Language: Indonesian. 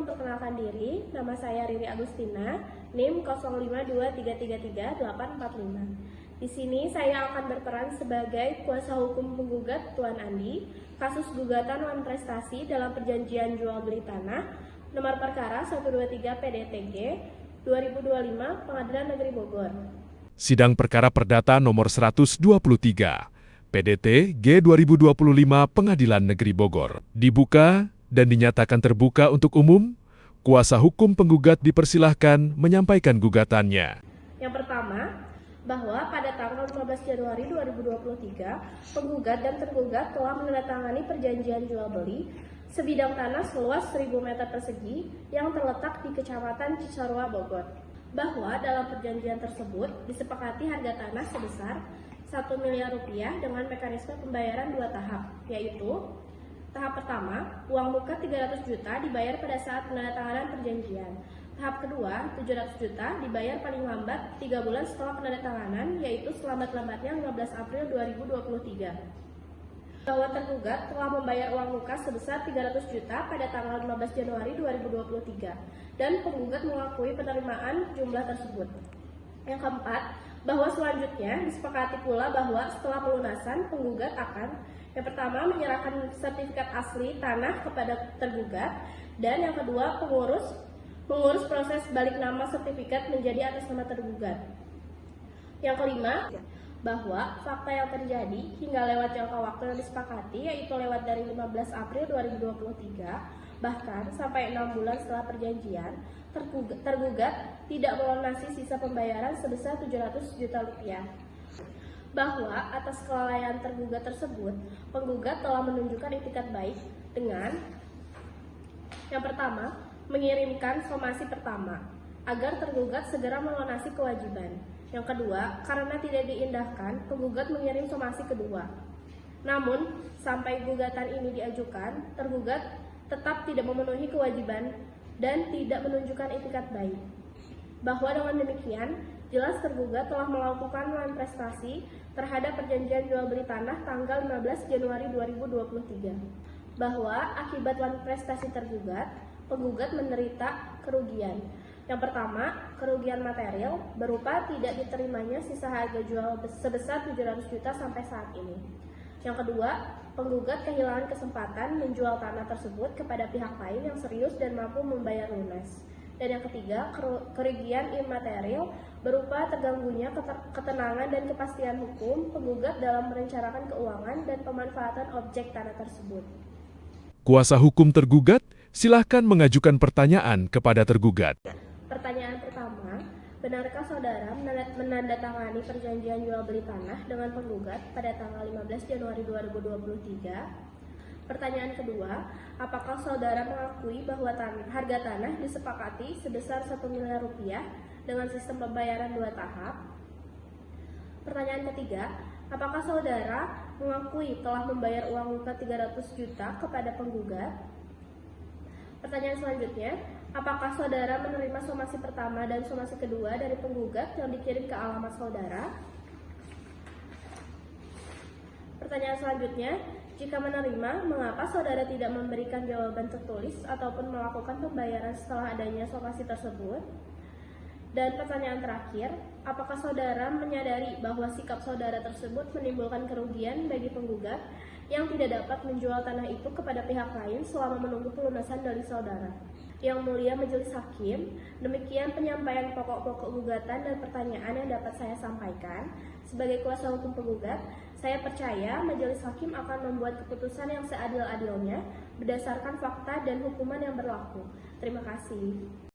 memperkenalkan diri. Nama saya Riri Agustina, NIM 0523333845. Di sini saya akan berperan sebagai kuasa hukum penggugat Tuan Andi, kasus gugatan wan prestasi dalam perjanjian jual beli tanah, nomor perkara 123 PDTG 2025 Pengadilan Negeri Bogor. Sidang Perkara Perdata nomor 123, PDT G 2025 Pengadilan Negeri Bogor, dibuka dan dinyatakan terbuka untuk umum. Kuasa hukum penggugat dipersilahkan menyampaikan gugatannya. Yang pertama, bahwa pada tanggal 15 Januari 2023, penggugat dan tergugat telah menandatangani perjanjian jual beli sebidang tanah seluas 1.000 meter persegi yang terletak di Kecamatan Cisarua, Bogor. Bahwa dalam perjanjian tersebut disepakati harga tanah sebesar 1 miliar rupiah dengan mekanisme pembayaran 2 tahap, yaitu tahap pertama, uang muka 300 juta dibayar pada saat penandatanganan perjanjian. Tahap kedua, 700 juta dibayar paling lambat 3 bulan setelah penandatanganan, yaitu selambat-lambatnya 15 April 2023. Bahwa tergugat telah membayar uang muka sebesar 300 juta pada tanggal 15 Januari 2023 dan penggugat mengakui penerimaan jumlah tersebut. Yang keempat, bahwa selanjutnya disepakati pula bahwa setelah pelunasan penggugat akan yang pertama menyerahkan sertifikat asli tanah kepada tergugat dan yang kedua mengurus proses balik nama sertifikat menjadi atas nama tergugat. Yang kelima, bahwa fakta yang terjadi hingga lewat jangka waktu yang disepakati, yaitu lewat dari 15 April 2023 bahkan sampai 6 bulan setelah perjanjian, tergugat tidak melunasi sisa pembayaran sebesar 700 juta rupiah. Bahwa atas kelalaian tergugat tersebut, penggugat telah menunjukkan itikat baik dengan yang pertama, mengirimkan somasi pertama agar tergugat segera melunasi kewajiban. Yang kedua, karena tidak diindahkan, penggugat mengirim somasi kedua. Namun, sampai gugatan ini diajukan, tergugat tetap tidak memenuhi kewajiban dan tidak menunjukkan itikat baik. Bahwa dengan demikian, jelas tergugat telah melakukan wan prestasi terhadap perjanjian jual beli tanah tanggal 15 Januari 2023. Bahwa akibat wan prestasi tergugat, penggugat menderita kerugian. Yang pertama, kerugian material berupa tidak diterimanya sisa harga jual sebesar 700 juta sampai saat ini. Yang kedua, penggugat kehilangan kesempatan menjual tanah tersebut kepada pihak lain yang serius dan mampu membayar lunas. Dan yang ketiga, kerugian imaterial berupa terganggunya ketenangan dan kepastian hukum penggugat dalam merencanakan keuangan dan pemanfaatan objek tanah tersebut. Kuasa hukum tergugat silahkan mengajukan pertanyaan kepada tergugat. Pertanyaan pertama, benarkah saudara menandatangani perjanjian jual beli tanah dengan penggugat pada tanggal 15 Januari 2023? Pertanyaan kedua, apakah saudara mengakui bahwa harga tanah disepakati sebesar 1 miliar rupiah dengan sistem pembayaran 2 tahap? Pertanyaan ketiga, apakah saudara mengakui telah membayar uang muka 300 juta kepada penggugat? Pertanyaan selanjutnya, apakah saudara menerima somasi pertama dan somasi kedua dari penggugat yang dikirim ke alamat saudara? Pertanyaan selanjutnya, jika menerima, mengapa saudara tidak memberikan jawaban tertulis ataupun melakukan pembayaran setelah adanya somasi tersebut? Dan pertanyaan terakhir, apakah saudara menyadari bahwa sikap saudara tersebut menimbulkan kerugian bagi penggugat yang tidak dapat menjual tanah itu kepada pihak lain selama menunggu pelunasan dari saudara? Yang mulia Majelis Hakim, demikian penyampaian pokok-pokok gugatan dan pertanyaan yang dapat saya sampaikan. Sebagai kuasa hukum penggugat, saya percaya Majelis Hakim akan membuat keputusan yang seadil-adilnya berdasarkan fakta dan hukuman yang berlaku. Terima kasih.